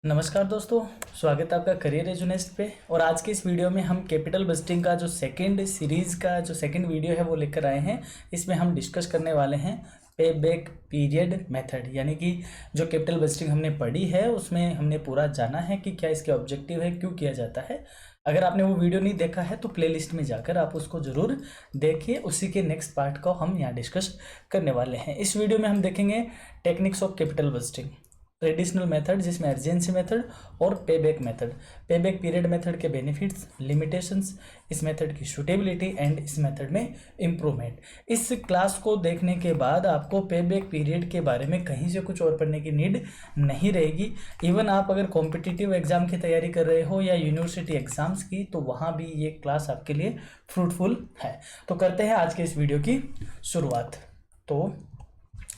नमस्कार दोस्तों, स्वागत है आपका करियर एजुनेस्ट पे। और आज के इस वीडियो में हम कैपिटल बजटिंग का जो सेकंड सीरीज़ का जो सेकंड वीडियो है वो लेकर आए हैं। इसमें हम डिस्कस करने वाले हैं पे बैक पीरियड मेथड, यानी कि जो कैपिटल बजटिंग हमने पढ़ी है उसमें हमने पूरा जाना है कि क्या इसके ऑब्जेक्टिव है, क्यों किया जाता है। अगर आपने वो वीडियो नहीं देखा है तो प्लेलिस्ट में जाकर आप उसको ज़रूर देखिए। उसी के नेक्स्ट पार्ट को हम यहाँ डिस्कस करने वाले हैं। इस वीडियो में हम देखेंगे techniques of capital budgeting, traditional method जिसमें अर्जेंसी मेथड और पे बैक मेथड, पे बैक पीरियड मेथड के बेनिफिट्स, लिमिटेशंस, इस मेथड की सूटेबिलिटी एंड इस मेथड में इम्प्रूवमेंट। इस क्लास को देखने के बाद आपको पे बैक पीरियड के बारे में कहीं से कुछ और पढ़ने की नीड नहीं रहेगी। इवन आप अगर कॉम्पिटिटिव एग्जाम की तैयारी कर रहे हो या यूनिवर्सिटी एग्जाम्स की, तो वहाँ भी ये क्लास आपके लिए फ्रूटफुल है। तो करते हैं आज के इस वीडियो की शुरुआत। तो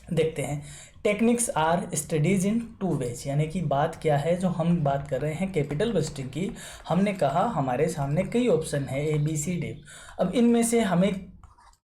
देखते हैं, techniques are studies in two ways, यानी कि बात क्या है जो हम बात कर रहे हैं कैपिटल बजटिंग की। हमने कहा हमारे सामने कई ऑप्शन है ABCD। अब इनमें से हमें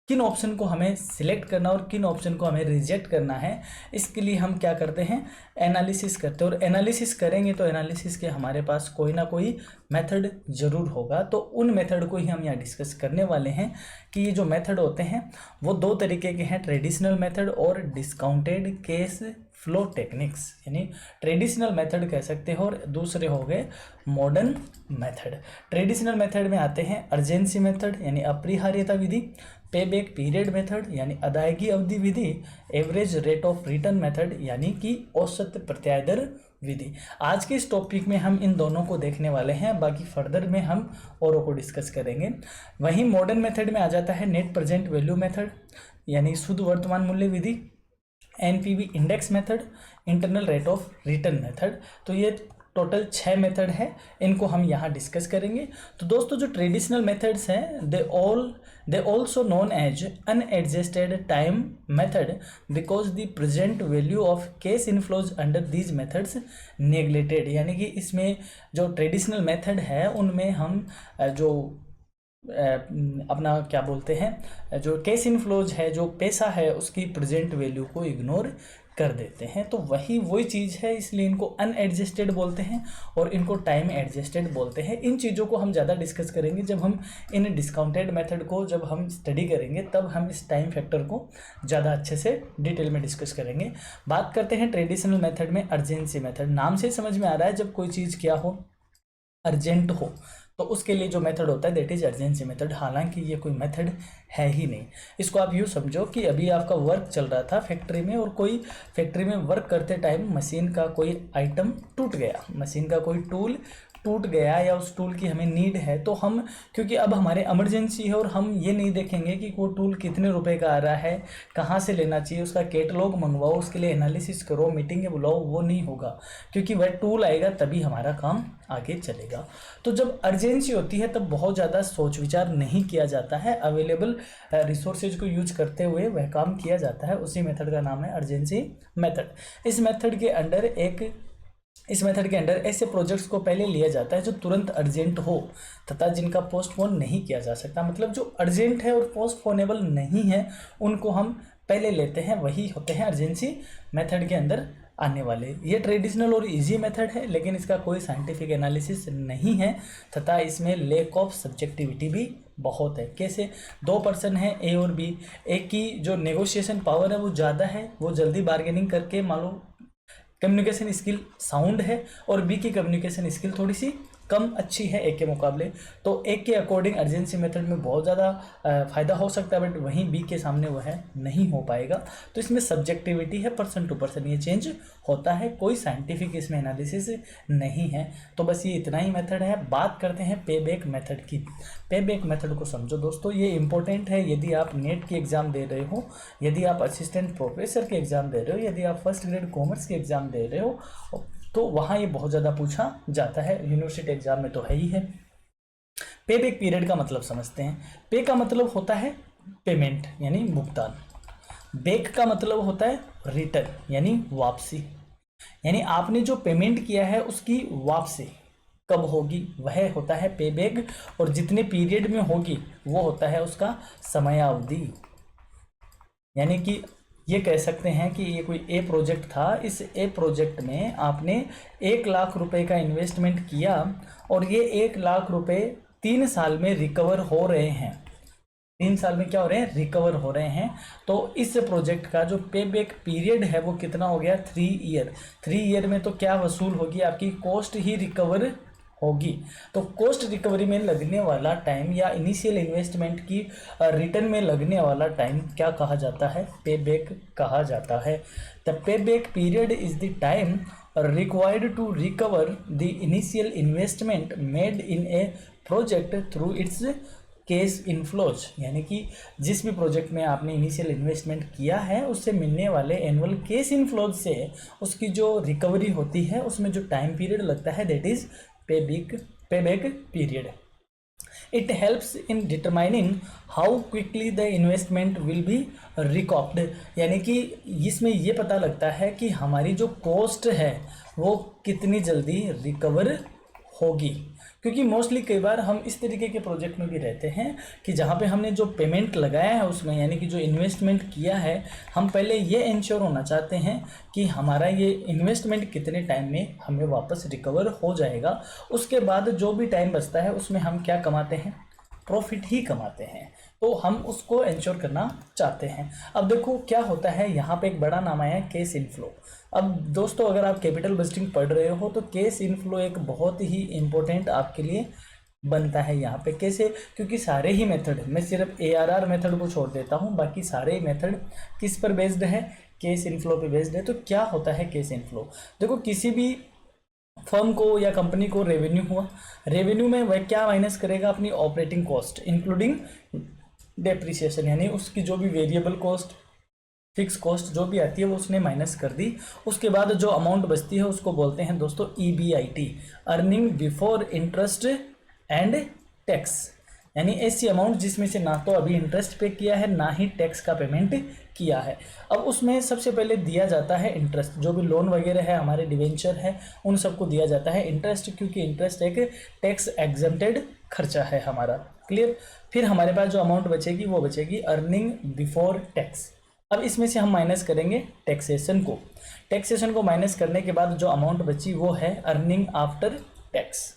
किन ऑप्शन को हमें सिलेक्ट करना और किन ऑप्शन को हमें रिजेक्ट करना है, इसके लिए हम क्या करते हैं, एनालिसिस करते हैं। और एनालिसिस करेंगे तो एनालिसिस के हमारे पास कोई ना कोई मेथड ज़रूर होगा। तो उन मेथड को ही हम यहाँ डिस्कस करने वाले हैं कि ये जो मेथड होते हैं वो दो तरीके के हैं, ट्रेडिशनल मेथड और डिस्काउंटेड केस फ्लो टेक्निक्स। यानी ट्रेडिशनल मेथड कह सकते हो और दूसरे हो गए मॉडर्न मेथड। ट्रेडिशनल मेथड में आते हैं अर्जेंसी मेथड यानी अपरिहार्यता विधि, पे बैक पीरियड मेथड यानी अदायगी अवधि विधि, average rate of return method यानी कि औसत प्रत्याय दर विधि। आज के इस टॉपिक में हम इन दोनों को देखने वाले हैं, बाकी फर्दर में हम औरों को डिस्कस करेंगे। वहीं मॉडर्न मेथड में आ जाता है नेट प्रेजेंट वैल्यू मेथड यानी शुद्ध वर्तमान मूल्य विधि, NPV index method, internal rate of return method. तो ये टोटल 6 मेथड है, इनको हम यहाँ डिस्कस करेंगे। तो दोस्तों जो ट्रेडिशनल मेथड्स हैं they also known as unadjusted time method because the present value of cash inflows under these methods neglected. यानी कि इसमें जो ट्रेडिशनल मेथड है उनमें हम जो अपना क्या बोलते हैं, जो कैश इनफ्लोज है, जो पैसा है, उसकी प्रेजेंट वैल्यू को इग्नोर कर देते हैं। तो वही चीज़ है, इसलिए इनको अनएडजस्टेड बोलते हैं और इनको टाइम एडजस्टेड बोलते हैं। इन चीज़ों को हम ज़्यादा डिस्कस करेंगे जब हम इन डिस्काउंटेड मेथड को जब हम स्टडी करेंगे, तब हम इस टाइम फैक्टर को ज़्यादा अच्छे से डिटेल में डिस्कस करेंगे। बात करते हैं ट्रेडिशनल मेथड में अर्जेंसी मेथड। नाम से समझ में आ रहा है, जब कोई चीज़ क्या हो, अर्जेंट हो, तो उसके लिए जो मेथड होता है दैट इज अर्जेंसी मेथड। हालांकि ये कोई मेथड है ही नहीं। इसको आप यूँ समझो कि अभी आपका वर्क चल रहा था फैक्ट्री में, और कोई फैक्ट्री में वर्क करते टाइम मशीन का कोई आइटम टूट गया, मशीन का कोई टूल टूट गया या उस टूल की हमें नीड है, तो हम, क्योंकि अब हमारे इमरजेंसी है और हम ये नहीं देखेंगे कि वो टूल कितने रुपए का आ रहा है, कहाँ से लेना चाहिए, उसका कैटलॉग मंगवाओ, उसके लिए एनालिसिस करो, मीटिंग बुलाओ, वो नहीं होगा। क्योंकि वह टूल आएगा तभी हमारा काम आगे चलेगा। तो जब अर्जेंसी होती है तब बहुत ज़्यादा सोच विचार नहीं किया जाता है, अवेलेबल रिसोर्सेज को यूज करते हुए वह काम किया जाता है। उसी मेथड का नाम है अर्जेंसी मेथड। इस मेथड के अंडर ऐसे प्रोजेक्ट्स को पहले लिया जाता है जो तुरंत अर्जेंट हो तथा जिनका पोस्टपोन नहीं किया जा सकता। मतलब जो अर्जेंट है और पोस्टपोनेबल नहीं है उनको हम पहले लेते हैं, वही होते हैं अर्जेंसी मेथड के अंदर आने वाले। ये ट्रेडिशनल और इजी मेथड है, लेकिन इसका कोई साइंटिफिक एनालिसिस नहीं है तथा इसमें लैक ऑफ सब्जेक्टिविटी भी बहुत है। कैसे, दो पर्सन हैं A और B, एक की जो नेगोशिएशन पावर है वो ज़्यादा है, वो जल्दी बार्गेनिंग करके, मान लो कम्युनिकेशन स्किल साउंड है, और बी की कम्युनिकेशन स्किल थोड़ी सी कम अच्छी है एक के मुकाबले। तो एक के अकॉर्डिंग अर्जेंसी मेथड में बहुत ज़्यादा फ़ायदा हो सकता है, बट वहीं बी के सामने वह नहीं हो पाएगा। तो इसमें सब्जेक्टिविटी है, पर्सन टू पर्सन ये चेंज होता है, कोई साइंटिफिक इसमें एनालिसिस नहीं है। तो बस ये इतना ही मेथड है। बात करते हैं पे बैक मेथड की। पे बैक मेथड को समझो दोस्तों, ये इंपॉर्टेंट है यदि आप नेट की एग्ज़ाम दे रहे हो, यदि आप असिस्टेंट प्रोफेसर की एग्ज़ाम दे रहे हो, यदि आप फर्स्ट ग्रेड कॉमर्स की एग्ज़ाम दे रहे हो, तो वहाँ ये बहुत ज़्यादा पूछा जाता है। यूनिवर्सिटी एग्जाम में तो है ही है। पे बैक पीरियड का मतलब समझते हैं। पे का मतलब होता है पेमेंट यानी भुगतान, बैक का मतलब होता है रिटर्न यानी वापसी। यानी आपने जो पेमेंट किया है उसकी वापसी कब होगी वह होता है पे बैक, और जितने पीरियड में होगी वो होता है उसका समयावधि। यानी कि ये कह सकते हैं कि ये कोई ए प्रोजेक्ट था, इस ए प्रोजेक्ट में आपने 1 लाख रुपए का इन्वेस्टमेंट किया और ये 1 लाख रुपए 3 साल में रिकवर हो रहे हैं। 3 साल में क्या हो रहे हैं? रिकवर हो रहे हैं। तो इस प्रोजेक्ट का जो पे बैक पीरियड है वो कितना हो गया? 3 ईयर। 3 ईयर में तो क्या वसूल होगी? आपकी कॉस्ट ही रिकवर होगी। तो कॉस्ट रिकवरी में लगने वाला टाइम या इनिशियल इन्वेस्टमेंट की रिटर्न में लगने वाला टाइम क्या कहा जाता है? पे बैक कहा जाता है। द पे back period is the time required to recover the initial investment made in a project through its cash inflows, यानी कि जिस भी प्रोजेक्ट में आपने इनिशियल इन्वेस्टमेंट किया है उससे मिलने वाले एनुअल केस इनफ्लोज से उसकी जो रिकवरी होती है उसमें जो टाइम पीरियड लगता है दैट इज पे back period. It helps in determining how quickly the investment will be recouped, यानी कि इसमें ये पता लगता है कि हमारी जो कॉस्ट है वो कितनी जल्दी रिकवर होगी। क्योंकि मोस्टली कई बार हम इस तरीके के प्रोजेक्ट में भी रहते हैं कि जहाँ पे हमने जो पेमेंट लगाया है उसमें, यानी कि जो इन्वेस्टमेंट किया है, हम पहले ये इंश्योर होना चाहते हैं कि हमारा ये इन्वेस्टमेंट कितने टाइम में हमें वापस रिकवर हो जाएगा। उसके बाद जो भी टाइम बचता है उसमें हम क्या कमाते हैं? प्रॉफिट ही कमाते हैं। तो हम उसको इंश्योर करना चाहते हैं। अब देखो क्या होता है, यहाँ पे एक बड़ा नाम आया है केस इनफ्लो। अब दोस्तों अगर आप कैपिटल बजटिंग पढ़ रहे हो तो केस इनफ्लो एक बहुत ही इम्पोर्टेंट आपके लिए बनता है यहाँ पे। कैसे? क्योंकि सारे ही मेथड, मैं सिर्फ ARR मेथड को छोड़ देता हूँ, बाकी सारे ही मेथड किस पर बेस्ड है? केस इनफ्लो पे बेस्ड है। तो क्या होता है केस इनफ्लो? देखो किसी भी फर्म को या कंपनी को रेवेन्यू हुआ, रेवेन्यू में वह क्या माइनस करेगा? अपनी ऑपरेटिंग कॉस्ट इंक्लूडिंग डेप्रिसिएशन, यानी उसकी जो भी वेरिएबल कॉस्ट, फिक्स कॉस्ट जो भी आती है वो उसने माइनस कर दी। उसके बाद जो अमाउंट बचती है उसको बोलते हैं दोस्तों EBIT, earning before interest and tax, यानी ऐसी अमाउंट जिसमें से ना तो अभी इंटरेस्ट पे किया है ना ही टैक्स का पेमेंट किया है। अब उसमें सबसे पहले दिया जाता है इंटरेस्ट, जो भी लोन वगैरह है, हमारे डिवेंचर है, उन सबको दिया जाता है इंटरेस्ट, क्योंकि इंटरेस्ट एक टैक्स एग्जम्प्टेड खर्चा है हमारा। क्लियर? फिर हमारे पास जो अमाउंट बचेगी वो बचेगी अर्निंग बिफोर टैक्स। अब इसमें से हम माइनस करेंगे टैक्सेशन को। टैक्सेशन को माइनस करने के बाद जो अमाउंट बची वो है अर्निंग आफ्टर टैक्स।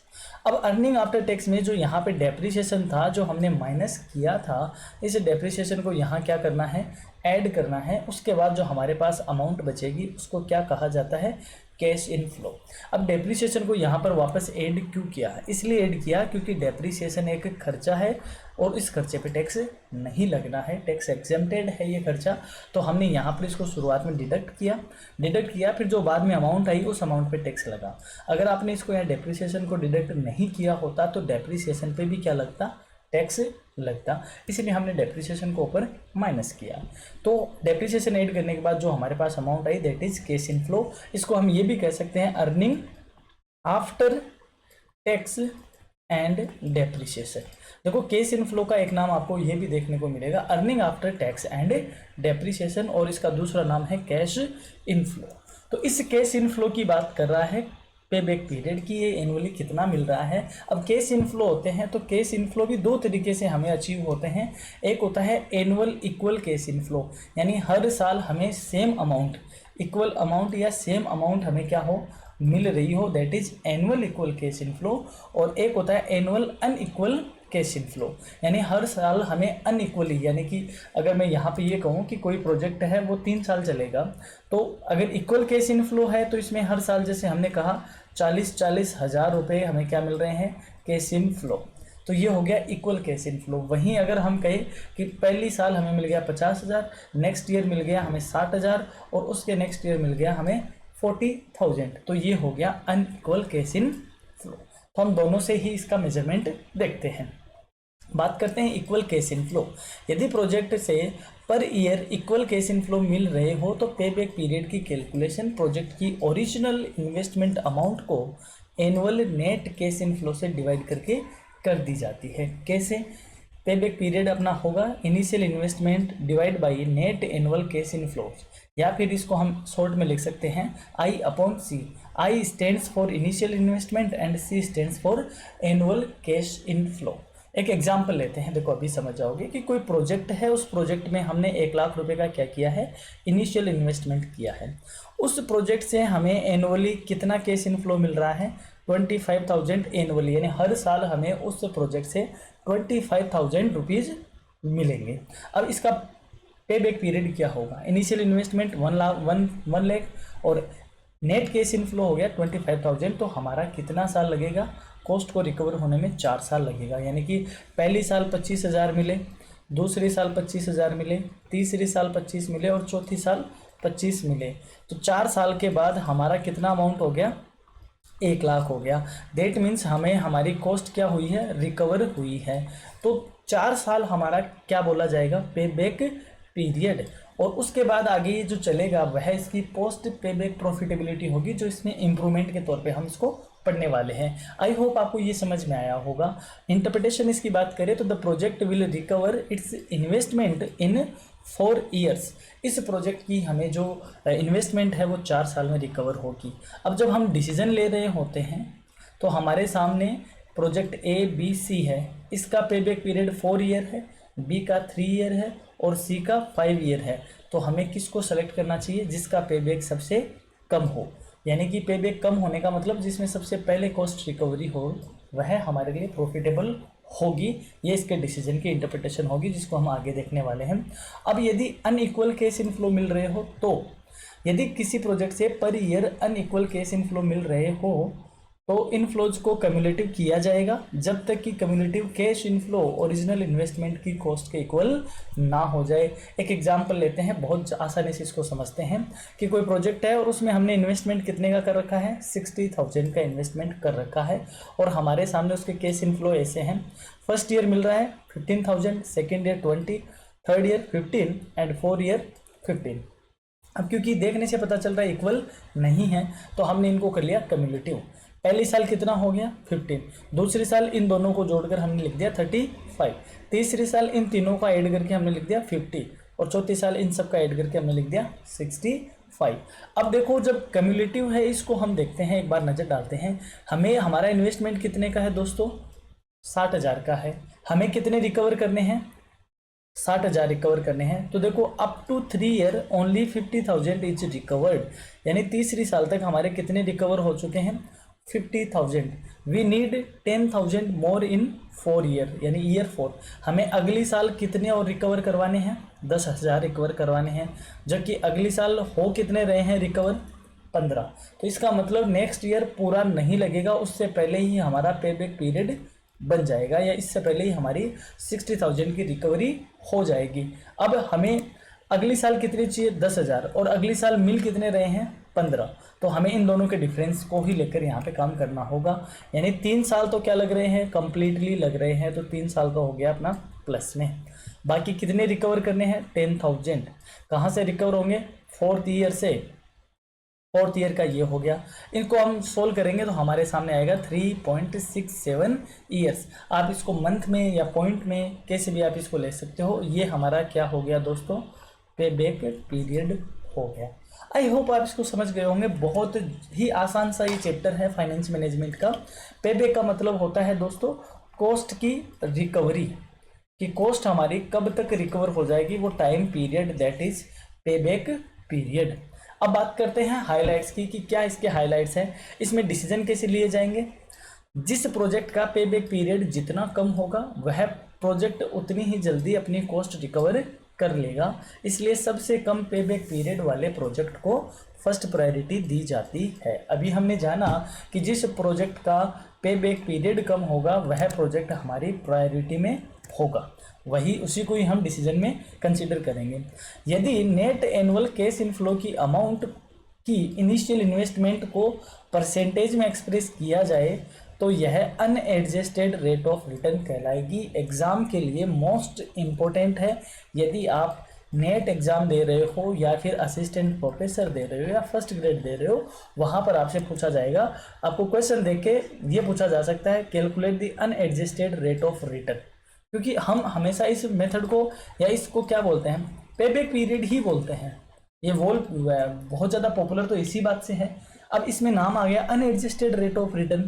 अब अर्निंग आफ्टर टैक्स में जो यहाँ पे डेप्रिसिएशन था जो हमने माइनस किया था, इस डेप्रिसिएशन को यहाँ क्या करना है? ऐड करना है। उसके बाद जो हमारे पास अमाउंट बचेगी उसको क्या कहा जाता है? Cash inflow. अब डेप्रिसिएशन को यहाँ पर वापस ऐड क्यों किया? इसलिए ऐड किया क्योंकि डेप्रिसिएशन एक खर्चा है और इस खर्चे पे टैक्स नहीं लगना है, टैक्स एग्जेम्प्टेड है ये खर्चा। तो हमने यहाँ पर इसको शुरुआत में डिडक्ट किया, फिर जो बाद में अमाउंट आई उस अमाउंट पे टैक्स लगा। अगर आपने इसको यहाँ डेप्रिसिएशन को डिडक्ट नहीं किया होता तो डेप्रिसिएशन पे भी क्या लगता? टैक्स लगता। इसलिए हमने डेप्रिसिएशन को ऊपर माइनस किया। तो डेप्रिसिएशन ऐड करने के बाद जो हमारे पास अमाउंट आई दैट इज कैश इनफ्लो। इसको हम ये भी कह सकते हैं earning after tax and depreciation. देखो केस इनफ्लो का एक नाम आपको ये भी देखने को मिलेगा, earning after tax and depreciation, और इसका दूसरा नाम है कैश इनफ्लो। तो इस कैश इनफ्लो की बात कर रहा है पे बैक पीरियड की, ये एनुअली कितना मिल रहा है। अब केस इनफ्लो होते हैं तो केस इनफ्लो भी दो तरीके से हमें अचीव होते हैं। एक होता है एनुअल इक्वल केस इनफ्लो, यानी हर साल हमें सेम अमाउंट, इक्वल अमाउंट या सेम अमाउंट हमें क्या हो? मिल रही हो, that is annual equal case inflow. और एक होता है एनुअल अनइक्वल कैश इनफ्लो, यानी हर साल हमें अनइक्वली, यानी कि अगर मैं यहाँ पे ये कहूँ कि कोई प्रोजेक्ट है वो 3 साल चलेगा, तो अगर इक्वल कैश इनफ्लो है तो इसमें हर साल जैसे हमने कहा 40-40 हज़ार रुपये हमें क्या मिल रहे हैं? Cash inflow. तो ये हो गया इक्वल कैश इनफ्लो। वहीं अगर हम कहें कि पहली साल हमें मिल गया 50,000, नेक्स्ट ईयर मिल गया हमें 60,000 और उसके नेक्स्ट ईयर मिल गया हमें 40,000, तो ये हो गया अनइक्वल कैश इनफ्लो। तो हम दोनों से ही इसका मेजरमेंट देखते हैं। बात करते हैं इक्वल कैश इनफ्लो। यदि प्रोजेक्ट से पर ईयर इक्वल कैश इनफ्लो मिल रहे हो तो पे बैक पीरियड की कैलकुलेशन प्रोजेक्ट की ओरिजिनल इन्वेस्टमेंट अमाउंट को एनुअल नेट कैश इनफ्लो से डिवाइड करके कर दी जाती है। कैसे? पे बैक पीरियड अपना होगा initial investment divide by net annual cash inflow, या फिर इसको हम शॉर्ट में लिख सकते हैं I/C। I stands for initial investment and C stands for annual cash inflow. एक एग्जाम्पल लेते हैं, देखो अभी समझ जाओगे कि कोई प्रोजेक्ट है, उस प्रोजेक्ट में हमने 1 लाख रुपए का क्या किया है, इनिशियल इन्वेस्टमेंट किया है। उस प्रोजेक्ट से हमें एनुअली कितना कैश इनफ्लो मिल रहा है, 25,000 एनुअली, यानी हर साल हमें उस प्रोजेक्ट से 25,000 रुपीज़ मिलेंगे। अब इसका पे बैक पीरियड क्या होगा, इनिशियल इन्वेस्टमेंट 1 लाख और नेट केस इनफ्लो हो गया 25,000, तो हमारा कितना साल लगेगा, कॉस्ट को रिकवर होने में 4 साल लगेगा। यानी कि पहली साल 25,000 मिले, दूसरी साल 25,000 मिले, तीसरी साल 25 मिले और चौथी साल 25 मिले, तो 4 साल के बाद हमारा कितना अमाउंट हो गया, 1 लाख हो गया। देट मीन्स हमें हमारी कॉस्ट क्या हुई है, रिकवर हुई है। तो 4 साल हमारा क्या बोला जाएगा, पे बैक पीरियड। और उसके बाद आगे ये जो चलेगा वह इसकी पोस्ट पे बैक प्रॉफिटेबिलिटी होगी, जो इसमें इंप्रूवमेंट के तौर पे हम इसको पढ़ने वाले हैं। आई होप आपको ये समझ में आया होगा। इंटरप्रिटेशन इसकी बात करें तो the project will recover it's investment in 4 years. इस प्रोजेक्ट की हमें जो इन्वेस्टमेंट है वो 4 साल में रिकवर होगी। अब जब हम डिसीजन ले रहे होते हैं तो हमारे सामने प्रोजेक्ट ए बी सी है, इसका पे बैक पीरियड 4 ईयर है, बी का 3 ईयर है और सी का 5 ईयर है। तो हमें किसको सेलेक्ट करना चाहिए, जिसका पे बैक सबसे कम हो, यानी कि पे बैक कम होने का मतलब जिसमें सबसे पहले कॉस्ट रिकवरी हो, वह हमारे लिए प्रॉफिटेबल होगी। ये इसके डिसीजन की इंटरप्रिटेशन होगी, जिसको हम आगे देखने वाले हैं। अब यदि अनइक्वल केस इनफ्लो मिल रहे हो, तो यदि किसी प्रोजेक्ट से पर ईयर अनइक्वल केस इनफ्लो मिल रहे हो तो इनफ्लोज को कम्युलेटिव किया जाएगा जब तक कि cumulative cash inflow original investment की कॉस्ट के इक्वल ना हो जाए। एक एग्जांपल लेते हैं, बहुत आसानी से इसको समझते हैं कि कोई प्रोजेक्ट है और उसमें हमने इन्वेस्टमेंट कितने का कर रखा है, 60,000 का इन्वेस्टमेंट कर रखा है और हमारे सामने उसके कैश इनफ्लो ऐसे हैं। फर्स्ट ईयर मिल रहा है 15,000, second year 20, third year 15 and 4 year 15। अब क्योंकि देखने से पता चल रहा है इक्वल नहीं है तो हमने इनको कर लिया कम्युलेटिव। पहली साल कितना हो गया 15, दूसरी साल इन दोनों को जोड़कर हमने लिख दिया 35, तीसरी साल इन तीनों का ऐड करके हमने लिख दिया 50 और चौथी साल इन सब का ऐड करके हमने लिख दिया 65। अब देखो जब कम्युलेटिव है इसको हम देखते हैं, एक बार नज़र डालते हैं। हमें हमारा इन्वेस्टमेंट कितने का है दोस्तों, 60,000 का है। हमें कितने रिकवर करने हैं, 60,000 रिकवर करने हैं। तो देखो up to 3 year only 50,000 is recovered, यानी तीसरी साल तक हमारे कितने रिकवर हो चुके हैं, 50,000। We need 10,000 more in 4 year, यानी ईयर 4। हमें अगली साल कितने और रिकवर करवाने हैं, 10,000 रिकवर करवाने हैं, जबकि अगली साल हो कितने रहे हैं रिकवर, 15। तो इसका मतलब नेक्स्ट ईयर पूरा नहीं लगेगा, उससे पहले ही हमारा पे बैक पीरियड बन जाएगा या इससे पहले ही हमारी 60,000 की रिकवरी हो जाएगी। अब हमें अगली साल कितनी चाहिए, 10,000 और अगली साल मिल कितने रहे हैं, 15। तो हमें इन दोनों के डिफरेंस को ही लेकर यहाँ पे काम करना होगा। यानी 3 साल तो क्या लग रहे हैं, कंप्लीटली लग रहे हैं, तो 3 साल तो हो गया अपना प्लस में। बाकी कितने रिकवर करने हैं, 10,000। कहाँ से रिकवर होंगे, 4th ईयर से। 4th ईयर का ये हो गया। इनको हम सोल्व करेंगे तो हमारे सामने आएगा 3.67 ईयर्स। आप इसको मंथ में या पॉइंट में कैसे भी आप इसको ले सकते हो। ये हमारा क्या हो गया दोस्तों, पे बैक पीरियड हो गया। आई होप आप इसको समझ गए होंगे। बहुत ही आसान सा ये चैप्टर है फाइनेंस मैनेजमेंट का। पे बैक का मतलब होता है दोस्तों कॉस्ट की रिकवरी, कि कॉस्ट हमारी कब तक रिकवर हो जाएगी, वो टाइम पीरियड, दैट इज पे बैक पीरियड। अब बात करते हैं हाइलाइट्स की, कि क्या इसके हाइलाइट्स हैं। इसमें डिसीजन कैसे लिए जाएंगे, जिस प्रोजेक्ट का पे बैक पीरियड जितना कम होगा वह प्रोजेक्ट उतनी ही जल्दी अपनी कॉस्ट रिकवर कर लेगा, इसलिए सबसे कम पे बैक पीरियड वाले प्रोजेक्ट को फर्स्ट प्रायोरिटी दी जाती है। अभी हमने जाना कि जिस प्रोजेक्ट का पे बैक पीरियड कम होगा वह प्रोजेक्ट हमारी प्रायोरिटी में होगा, वही उसी को ही हम डिसीजन में कंसीडर करेंगे। यदि नेट एनुअल कैश इनफ्लो की अमाउंट की इनिशियल इन्वेस्टमेंट को परसेंटेज में एक्सप्रेस किया जाए तो यह अनएडजस्टेड रेट ऑफ रिटर्न कहलाएगी। एग्ज़ाम के लिए मोस्ट इम्पोर्टेंट है। यदि आप नेट एग्ज़ाम दे रहे हो या फिर असिस्टेंट प्रोफेसर दे रहे हो या फर्स्ट ग्रेड दे रहे हो, वहाँ पर आपसे पूछा जाएगा, आपको क्वेश्चन देख के ये पूछा जा सकता है calculate the unadjusted rate of return, क्योंकि हम हमेशा इस मेथड को या इसको क्या बोलते हैं, पे बैक पीरियड ही बोलते हैं। ये बहुत ज़्यादा पॉपुलर तो इसी बात से है। अब इसमें नाम आ गया अनएडजस्टेड रेट ऑफ रिटर्न,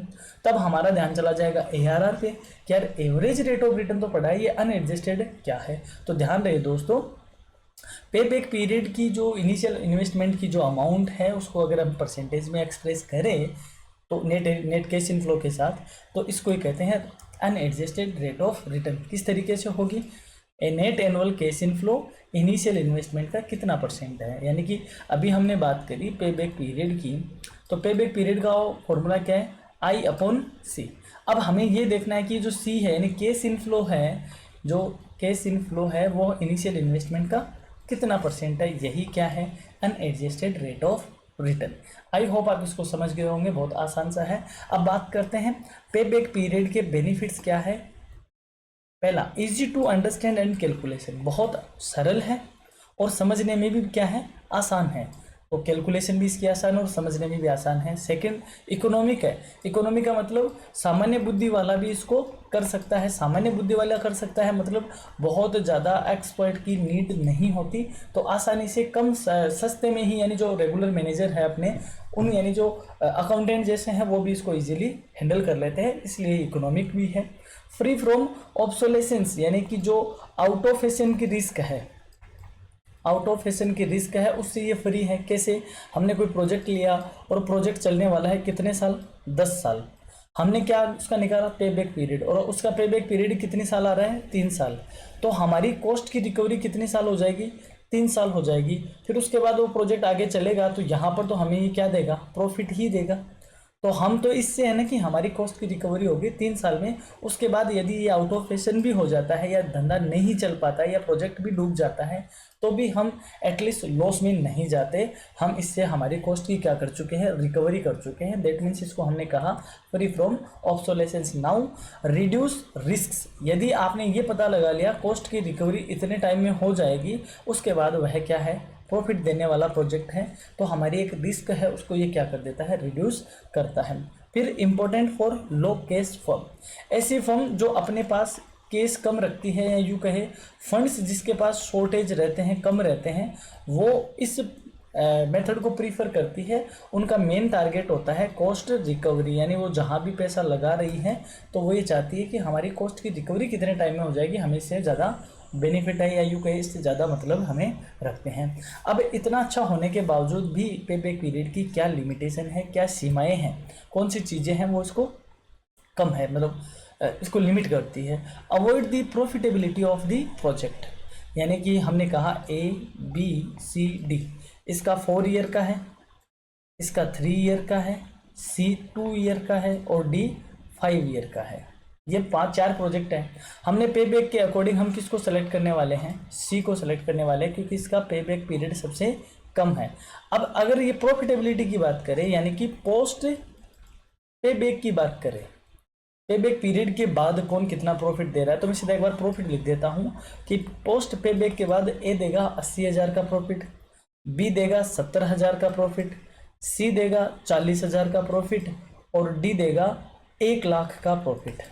तब हमारा ध्यान चला जाएगा ARR पे कि यार एवरेज रेट ऑफ रिटर्न तो पड़ा है, ये अनएडजस्टेड क्या है। तो ध्यान रहे दोस्तों, पे बैक पीरियड की जो इनिशियल इन्वेस्टमेंट की जो अमाउंट है उसको अगर हम परसेंटेज में एक्सप्रेस करें तो नेट कैश इनफ्लो के साथ, तो इसको ही कहते हैं अनएडजस्टेड रेट ऑफ रिटर्न। किस तरीके से होगी, a net annual cash inflow initial investment का कितना परसेंट है। यानी कि अभी हमने बात करी पे बैक पीरियड की, तो पे बैक पीरियड का फॉर्मूला क्या है, I/C। अब हमें ये देखना है कि जो C है यानी कैश इनफ्लो है, जो कैश इनफ्लो है वो इनिशियल इन्वेस्टमेंट का कितना परसेंट है, यही क्या है, unadjusted rate of return. I hope आप इसको समझ गए होंगे, बहुत आसान सा है। अब बात करते हैं पे बैक पीरियड के बेनिफिट्स क्या है। पहला, easy to understand and calculation, बहुत सरल है और समझने में भी क्या है, आसान है। तो कैलकुलेशन भी इसकी आसान है और समझने में भी आसान है। सेकंड, इकोनॉमिक है। इकोनॉमिक का मतलब सामान्य बुद्धि वाला भी इसको कर सकता है, सामान्य बुद्धि वाला कर सकता है, मतलब बहुत ज़्यादा एक्सपर्ट की नीड नहीं होती, तो आसानी से कम सस्ते में ही, यानी जो रेगुलर मैनेजर है अपने उन, यानी जो अकाउंटेंट जैसे हैं वो भी इसको इजीली हैंडल कर लेते हैं, इसलिए इकोनॉमिक भी है। फ्री फ्रॉम ऑब्सोलेसेंस, यानी कि जो आउट ऑफ फैशन की रिस्क है, आउट ऑफ फैशन की रिस्क है उससे ये फ्री है। कैसे, हमने कोई प्रोजेक्ट लिया और प्रोजेक्ट चलने वाला है कितने साल, 10 साल, हमने क्या उसका निकाला, पे बैक पीरियड, और उसका पे बैक पीरियड कितने साल आ रहा है, 3 साल, तो हमारी कॉस्ट की रिकवरी कितने साल हो जाएगी, 3 साल हो जाएगी। फिर उसके बाद वो प्रोजेक्ट आगे चलेगा तो यहाँ पर तो हमें ये क्या देगा, प्रॉफिट ही देगा। तो हम तो इससे है ना कि हमारी कॉस्ट की रिकवरी होगी 3 साल में। उसके बाद यदि ये आउट ऑफ फैशन भी हो जाता है या धंधा नहीं चल पाता है या प्रोजेक्ट भी डूब जाता है तो भी हम एटलीस्ट लॉस में नहीं जाते, हम इससे हमारी कॉस्ट की क्या कर चुके हैं, रिकवरी कर चुके हैं। दैट मीन्स इसको हमने कहा free from obsolescence. Now reduce risks, यदि आपने ये पता लगा लिया कॉस्ट की रिकवरी इतने टाइम में हो जाएगी, उसके बाद वह क्या है, प्रॉफिट देने वाला प्रोजेक्ट है, तो हमारी एक रिस्क है उसको ये क्या कर देता है, रिड्यूस करता है। फिर important for low cash firm, ऐसी फर्म जो अपने पास केस कम रखती है या यूँ कहे फंड्स जिसके पास शॉर्टेज रहते हैं, कम रहते हैं, वो इस मेथड को प्रीफर करती है। उनका मेन टारगेट होता है कॉस्ट रिकवरी, यानी वो जहाँ भी पैसा लगा रही है तो वो ये चाहती है कि हमारी कॉस्ट की रिकवरी कितने टाइम में हो जाएगी, हमें इससे ज़्यादा बेनिफिट है या यूँ कहे इससे ज़्यादा मतलब हमें रखते हैं। अब इतना अच्छा होने के बावजूद भी पे बैक पीरियड की क्या लिमिटेशन है, क्या सीमाएँ हैं, कौन सी चीज़ें हैं वो इसको कम है, मतलब इसको लिमिट करती है। Avoid the profitability of the project, यानी कि हमने कहा ABCD, इसका 4 ईयर का है, इसका 3 ईयर का है, C 2 ईयर का है और D 5 ईयर का है। ये 4 प्रोजेक्ट हैं। हमने पे बैक के अकॉर्डिंग हम किसको सेलेक्ट करने वाले हैं, C को सेलेक्ट करने वाले हैं क्योंकि इसका पे बैक पीरियड सबसे कम है। अब अगर ये प्रॉफिटेबिलिटी की बात करें यानी कि पोस्ट पे बैक की बात करें, पे बैक पीरियड के बाद कौन कितना प्रॉफिट दे रहा है, तो मैं सीधा एक बार प्रॉफिट लिख देता हूँ कि पोस्ट पे बैक के बाद A देगा 80,000 का प्रॉफिट, B देगा 70,000 का प्रॉफिट, C देगा 40,000 का प्रॉफिट और D देगा 1 लाख का प्रॉफिट।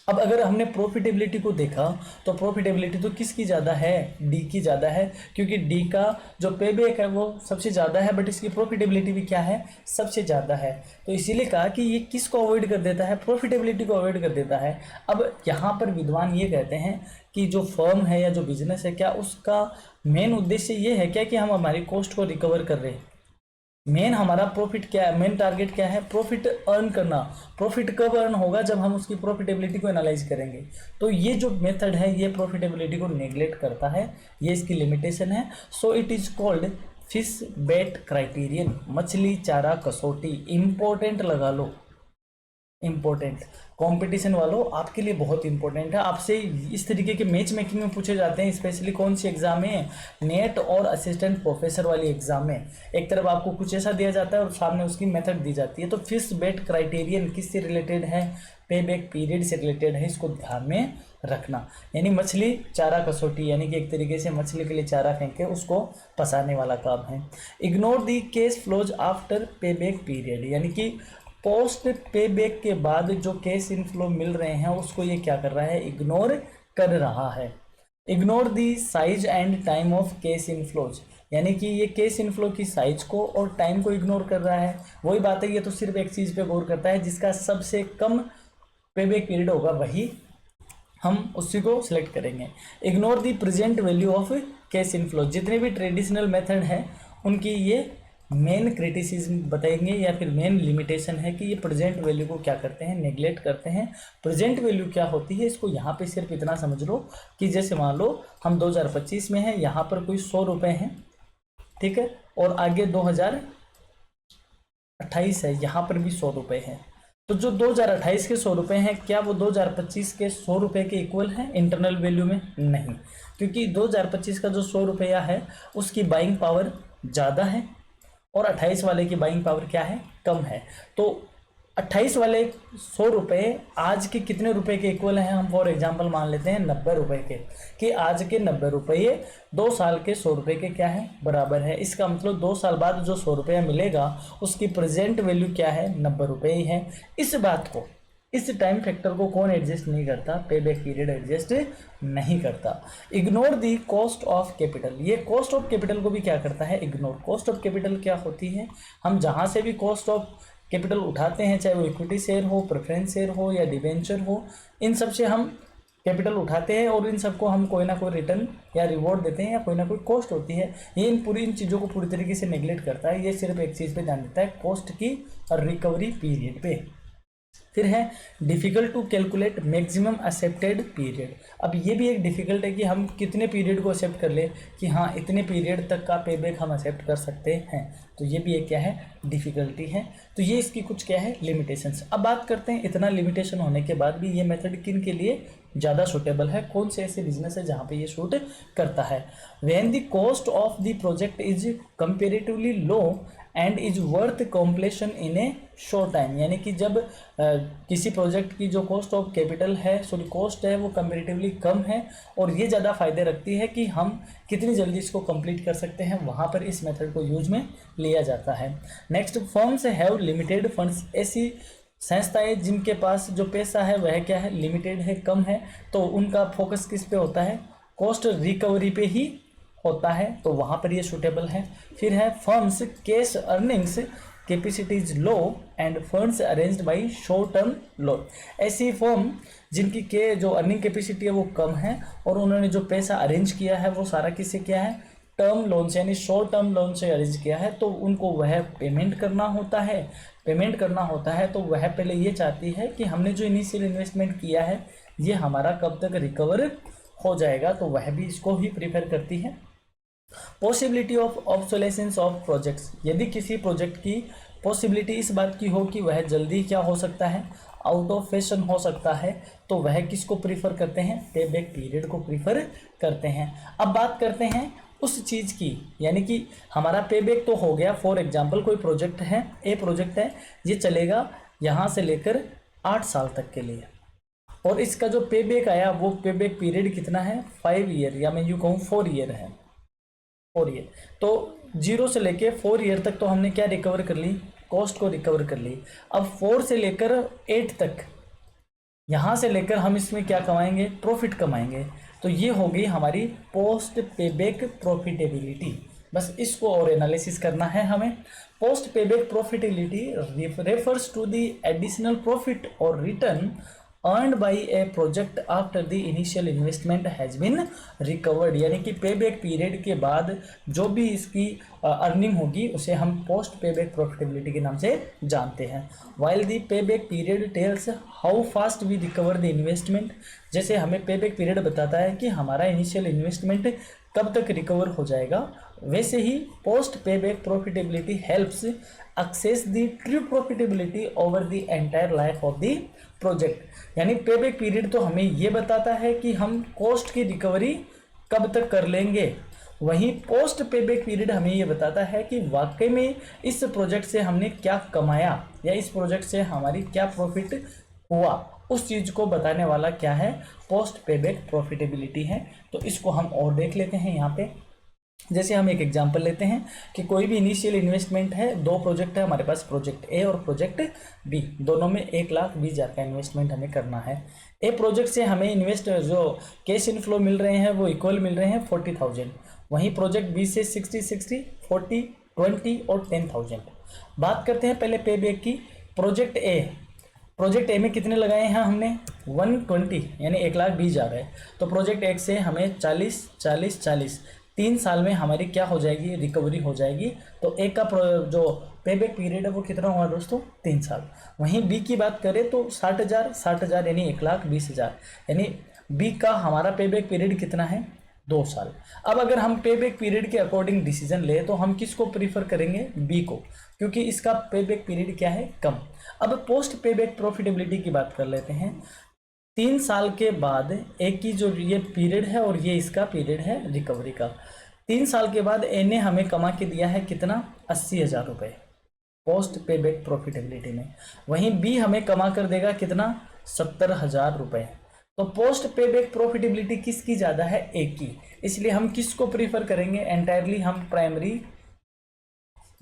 अब अगर हमने प्रॉफिटेबिलिटी को देखा तो प्रॉफिटेबिलिटी तो किसकी ज़्यादा है, डी की ज़्यादा है, क्योंकि डी का जो पे बैक है वो सबसे ज़्यादा है बट इसकी प्रॉफिटेबिलिटी भी क्या है, सबसे ज़्यादा है। तो इसीलिए कहा कि ये किसको अवॉइड कर देता है, प्रॉफिटेबिलिटी को अवॉइड कर देता है। अब यहाँ पर विद्वान ये कहते हैं कि जो फर्म है या जो बिजनेस है, क्या उसका मेन उद्देश्य ये है क्या कि हम हमारी कॉस्ट को रिकवर कर रहे हैं, मेन हमारा प्रॉफिट क्या है, मेन टारगेट क्या है, प्रॉफिट अर्न करना। प्रॉफिट कब अर्न होगा, जब हम उसकी प्रॉफिटेबिलिटी को एनालाइज करेंगे। तो ये जो मेथड है ये प्रॉफिटेबिलिटी को नेग्लेक्ट करता है, ये इसकी लिमिटेशन है। So it is called fish bait criterion, मछली चारा कसौटी। इंपॉर्टेंट लगा लो, इम्पोर्टेंट, कंपटीशन वालों आपके लिए बहुत इंपॉर्टेंट है। आपसे इस तरीके के मैच मेकिंग में पूछे जाते हैं, स्पेशली कौन सी एग्जाम में, नेट और असिस्टेंट प्रोफेसर वाली एग्जाम में। एक तरफ आपको कुछ ऐसा दिया जाता है और सामने उसकी मेथड दी जाती है। तो फिश बेट क्राइटेरियन किससे रिलेटेड है, पे बैक पीरियड से रिलेटेड है, इसको ध्यान में रखना। यानी मछली चारा कसौटी, यानी कि एक तरीके से मछली के लिए चारा फेंक के उसको फंसाने वाला काम है। इग्नोर दी कैश फ्लोज आफ्टर पे बैक पीरियड, यानी कि पोस्ट पे बैक के बाद जो कैश इनफ्लो मिल रहे हैं उसको ये क्या कर रहा है, इग्नोर कर रहा है। Ignore the size and time of cash inflows, यानी कि ये केस इनफ्लो की साइज को और टाइम को इग्नोर कर रहा है। वही बात है, ये तो सिर्फ एक चीज़ पे गौर करता है, जिसका सबसे कम पेबैक पीरियड होगा वही हम उसी को सिलेक्ट करेंगे। Ignore the present value of cash inflow, जितने भी ट्रेडिशनल मेथड हैं उनकी ये मेन क्रिटिसिज्म बताएंगे या फिर मेन लिमिटेशन है कि ये प्रेजेंट वैल्यू को क्या करते हैं, नेग्लेक्ट करते हैं। प्रेजेंट वैल्यू क्या होती है, इसको यहाँ पे सिर्फ इतना समझ लो कि जैसे मान लो हम 2025 में हैं, यहाँ पर कोई 100 रुपये हैं, ठीक है, और आगे 2028 है, यहाँ पर भी 100 रुपये हैं। तो जो 2028 के 100 रुपये हैं, क्या वो 2025 के 100 रुपये के इक्वल हैं इंटरनल वैल्यू में? नहीं, क्योंकि 2025 का जो 100 रुपया है उसकी बाइंग पावर ज़्यादा है और 28 वाले की बाइंग पावर क्या है, कम है। तो 28 वाले 100 रुपये आज के कितने रुपए के इक्वल हैं? हम फॉर एग्जांपल मान लेते हैं 90 रुपये के, कि आज के 90 रुपये 2 साल के 100 रुपये के क्या है, बराबर है। इसका मतलब 2 साल बाद जो 100 रुपया मिलेगा उसकी प्रेजेंट वैल्यू क्या है, 90 रुपये ही है। इस बात को, इस टाइम फैक्टर को कौन एडजस्ट नहीं करता? पेबैक पीरियड एडजस्ट नहीं करता। Ignore the cost of capital, ये कॉस्ट ऑफ कैपिटल को भी क्या करता है, इग्नोर। कॉस्ट ऑफ कैपिटल क्या होती है? हम जहाँ से भी कॉस्ट ऑफ कैपिटल उठाते हैं, चाहे वो इक्विटी शेयर हो, प्रेफरेंस शेयर हो या डिवेंचर हो, इन सब से हम कैपिटल उठाते हैं और इन सबको हम कोई ना कोई रिटर्न या रिवॉर्ड देते हैं या कोई ना कोई कॉस्ट होती है। ये इन चीज़ों को पूरी तरीके से नेग्लेक्ट करता है। ये सिर्फ एक चीज़ पे ध्यान देता है, कॉस्ट की और रिकवरी पीरियड पे। फिर है difficult to calculate maximum accepted period. अब ये भी एक डिफ़िकल्ट है कि हम कितने पीरियड को एक्सेप्ट कर ले कि हाँ इतने पीरियड तक का पेबैक हम एक्सेप्ट कर सकते हैं। तो ये भी एक क्या है, डिफ़िकल्टी है। तो ये इसकी कुछ क्या है, लिमिटेशंस। अब बात करते हैं, इतना लिमिटेशन होने के बाद भी ये मेथड किन के लिए ज़्यादा सूटेबल है, कौन से ऐसे बिजनेस है जहाँ पे ये सूट करता है। When the cost of the project is comparatively low and is worth completion in a short time, यानी कि जब किसी प्रोजेक्ट की जो कॉस्ट ऑफ कैपिटल है, सॉरी कॉस्ट है, वो कंपेरेटिवली कम है और ये ज़्यादा फायदे रखती है कि हम कितनी जल्दी इसको कंप्लीट कर सकते हैं, वहाँ पर इस मेथड को यूज में लिया जाता है। Next, firms have limited funds, ऐसी संस्थाएं जिनके पास जो पैसा है वह क्या है, लिमिटेड है, कम है, तो उनका फोकस किस पे होता है, कॉस्ट रिकवरी पे ही होता है, तो वहाँ पर ये सूटेबल है। फिर है फर्म्स कैश अर्निंग्स कैपेसिटीज लो end funds arranged bye short term loan, ऐसी फर्म जिनकी के जो अर्निंग कैपेसिटी है वो कम है और उन्होंने जो पैसा अरेंज किया है वो सारा किससे किया है, टर्म लोन से, यानी शॉर्ट टर्म लोन से अरेंज किया है, तो उनको वह पेमेंट करना होता है। तो वह पहले ये चाहती है कि हमने जो इनिशियल इन्वेस्टमेंट किया है ये हमारा कब तक रिकवर हो जाएगा, तो वह भी इसको ही प्रीफर करती है। Possibility of obsolescence of projects, यदि किसी प्रोजेक्ट की पॉसिबिलिटी इस बात की हो कि वह जल्दी क्या हो सकता है, आउट ऑफ फैशन हो सकता है, तो वह किसको प्रीफर करते हैं, पेबैक पीरियड को प्रीफर करते हैं। अब बात करते हैं उस चीज़ की, यानी कि हमारा पेबैक तो हो गया। फॉर एग्जांपल कोई प्रोजेक्ट है, ए प्रोजेक्ट है, ये चलेगा यहाँ से लेकर 8 साल तक के लिए और इसका जो पेबैक आया वो पेबैक पीरियड कितना है, 5 ईयर, या मैं यूँ कहूँ 4 ईयर है, 4 ईयर। तो 0 से लेके 4 ईयर तक तो हमने क्या रिकवर कर ली, कॉस्ट को रिकवर कर ली। अब 4 से लेकर 8 तक, यहाँ से लेकर हम इसमें क्या कमाएंगे, प्रॉफिट कमाएंगे। तो ये हो गई हमारी पोस्ट पेबैक प्रॉफिटेबिलिटी। बस इसको और एनालिसिस करना है हमें। Post payback profitability refers to the additional profit और return earned by a project after the initial investment has been recovered, यानी कि पेबैक पीरियड के बाद जो भी इसकी अर्निंग होगी उसे हम पोस्ट पेबैक प्रॉफिटेबिलिटी के नाम से जानते हैं। While the payback period tells how fast we recover the investment, जैसे हमें पेबैक पीरियड बताता है कि हमारा इनिशियल इन्वेस्टमेंट कब तक रिकवर हो जाएगा, वैसे ही post payback profitability helps access the true profitability over the entire life of the project, यानी पेबैक पीरियड तो हमें ये बताता है कि हम कॉस्ट की रिकवरी कब तक कर लेंगे, वहीं पोस्ट पेबैक पीरियड हमें ये बताता है कि वाकई में इस प्रोजेक्ट से हमने क्या कमाया या इस प्रोजेक्ट से हमारी क्या प्रॉफिट हुआ, उस चीज़ को बताने वाला क्या है, पोस्ट पेबैक प्रॉफिटेबिलिटी है। तो इसको हम और देख लेते हैं यहाँ पे। जैसे हम एक एग्जांपल लेते हैं कि कोई भी इनिशियल इन्वेस्टमेंट है, 2 प्रोजेक्ट है हमारे पास, प्रोजेक्ट ए और प्रोजेक्ट बी, दोनों में 1,20,000 का इन्वेस्टमेंट हमें करना है। ए प्रोजेक्ट से हमें इन्वेस्ट जो कैश इनफ्लो मिल रहे हैं वो इक्वल मिल रहे हैं 40,000, वहीं प्रोजेक्ट बी से 60, 40, 20 और 10,000। बात करते हैं पहले पे बैक की। प्रोजेक्ट ए में कितने लगाए हैं हमने 120 यानी 1,20,000 है। तो प्रोजेक्ट एक से हमें 40, 40, 40 3 साल में हमारी क्या हो जाएगी, रिकवरी हो जाएगी। तो एक का जो पे बैक पीरियड है वो कितना हुआ दोस्तों, 3 साल। वहीं बी की बात करें तो 60,000, 60,000 यानी 1,20,000 यानी बी का हमारा पे बैक पीरियड कितना है, 2 साल। अब अगर हम पे बैक पीरियड के अकॉर्डिंग डिसीजन ले तो हम किसको प्रीफर करेंगे, बी को, क्योंकि इसका पे बैक पीरियड क्या है, कम। अब पोस्ट पे बैक प्रॉफिटेबिलिटी की बात कर लेते हैं। 3 साल के बाद एक की जो ये पीरियड है और ये इसका पीरियड है रिकवरी का। 3 साल के बाद ए ने हमें कमा के दिया है कितना, 80,000 रुपये पोस्ट पे बैक प्रॉफिटेबिलिटी में। वहीं बी हमें कमा कर देगा कितना, 70,000 रुपये। तो पोस्ट पे बैक प्रॉफिटेबिलिटी किसकी ज़्यादा है, ए की। इसलिए हम किसको प्रीफर करेंगे, एंटायरली हम प्राइमरी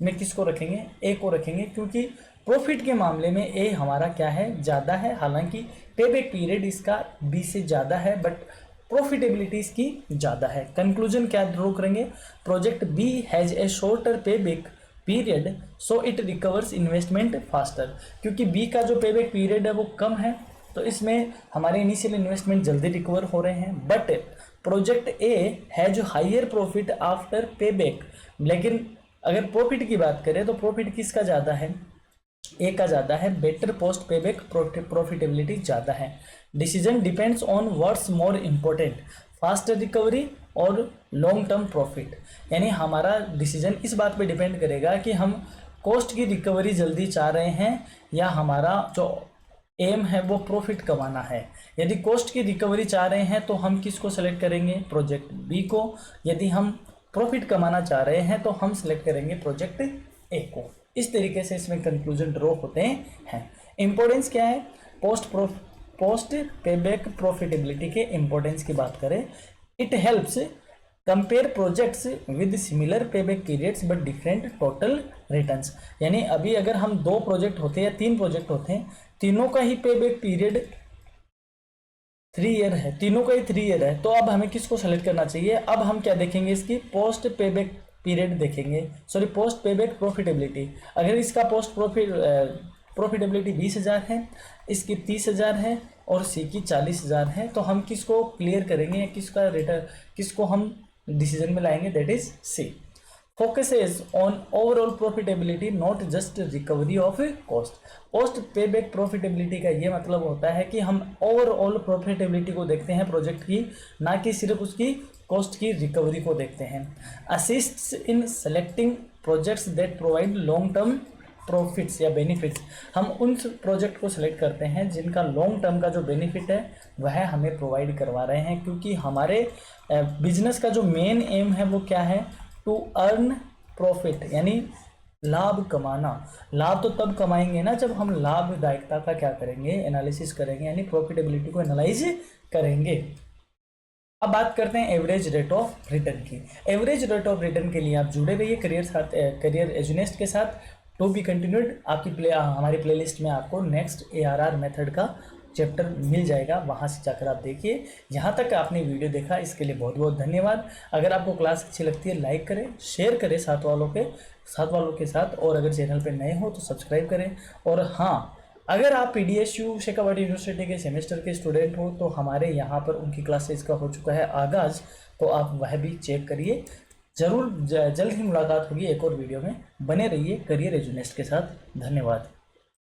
में किसको रखेंगे, ए को रखेंगे, क्योंकि प्रॉफिट के मामले में ए हमारा क्या है, ज़्यादा है। हालांकि पे बैक पीरियड इसका बी से ज़्यादा है बट प्रॉफिटेबिलिटी इसकी ज़्यादा है। कंक्लूजन क्या ड्रॉ करेंगे, project B has a shorter pay back period so it recovers investment faster. क्योंकि बी का जो पे बैक पीरियड है वो कम है तो इसमें हमारे इनिशियल इन्वेस्टमेंट जल्दी रिकवर हो रहे हैं। But project A has higher profit after payback. लेकिन अगर प्रॉफिट की बात करें तो प्रॉफिट किसका ज़्यादा है, ए का ज़्यादा है। Better post payback profitability ज़्यादा है। Decision depends on what's more important, faster recovery और लॉन्ग टर्म प्रॉफिट। यानी हमारा डिसीजन इस बात पे डिपेंड करेगा कि हम कॉस्ट की रिकवरी जल्दी चाह रहे हैं या हमारा जो एम है वो प्रॉफिट कमाना है। यदि कॉस्ट की रिकवरी चाह रहे हैं तो हम किसको सेलेक्ट करेंगे, प्रोजेक्ट बी को। यदि हम प्रॉफिट कमाना चाह रहे हैं तो हम सेलेक्ट करेंगे प्रोजेक्ट ए को। इस तरीके से इसमें कंक्लूजन ड्रॉ होते हैं। इंपॉर्टेंस क्या है, पोस्ट पे बैक प्रॉफिटेबिलिटी के इंपॉर्टेंस की बात करें, it helps compare projects with similar pay back periods but different total returns. यानी अभी अगर हम 2 प्रोजेक्ट होते हैं या 3 प्रोजेक्ट होते हैं, तीनों का ही पे बैक पीरियड 3 ईयर है, तीनों का ही 3 ईयर है, तो अब हमें किसको सेलेक्ट करना चाहिए। अब हम क्या देखेंगे, इसकी पोस्ट पे बैक पीरियड देखेंगे, पोस्ट पे बैक प्रॉफिटेबिलिटी। अगर इसका पोस्ट प्रॉफिटेबिलिटी 20,000 है, इसकी 30,000 है और सी की 40,000 है, तो हम किसको क्लियर करेंगे, किसको हम डिसीजन में लाएंगे, that is C. Focuses on overall profitability not just recovery of cost. Post payback profitability का ये मतलब होता है कि हम ओवरऑल प्रॉफिटेबिलिटी को देखते हैं प्रोजेक्ट की, ना कि सिर्फ उसकी कॉस्ट की रिकवरी को देखते हैं। Assists in selecting projects that provide long term profits या बेनिफिट्स। हम उन प्रोजेक्ट को सिलेक्ट करते हैं जिनका लॉन्ग टर्म का जो बेनिफिट है वह हमें प्रोवाइड करवा रहे हैं, क्योंकि हमारे बिजनेस का जो मेन एम है वो क्या है, टू अर्न प्रॉफिट, यानी लाभ कमाना। लाभ तो तब कमाएंगे ना जब हम लाभदायकता का क्या करेंगे, एनालिसिस करेंगे, यानी प्रॉफिटेबिलिटी को एनालाइज करेंगे। अब बात करते हैं एवरेज रेट ऑफ रिटर्न की। एवरेज रेट ऑफ रिटर्न के लिए आप जुड़े रहिए करियर एजुनेस्ट के साथ। टू बी कंटिन्यूड हमारी प्लेलिस्ट में आपको नेक्स्ट ARR मेथड का चैप्टर मिल जाएगा, वहाँ से जाकर आप देखिए। यहाँ तक आपने वीडियो देखा इसके लिए बहुत बहुत धन्यवाद। अगर आपको क्लास अच्छी लगती है लाइक करें, शेयर करें साथ वालों के साथ, और अगर चैनल पे नए हो तो सब्सक्राइब करें। और हाँ, अगर आप PDSU शेखावाटी यूनिवर्सिटी के सेमेस्टर के स्टूडेंट हो तो हमारे यहाँ पर उनकी क्लासेज का हो चुका है आगाज़, तो आप वह भी चेक करिए। जरूर जल्द ही मुलाकात होगी एक और वीडियो में। बने रहिए करियर एजुनेस्ट के साथ। धन्यवाद।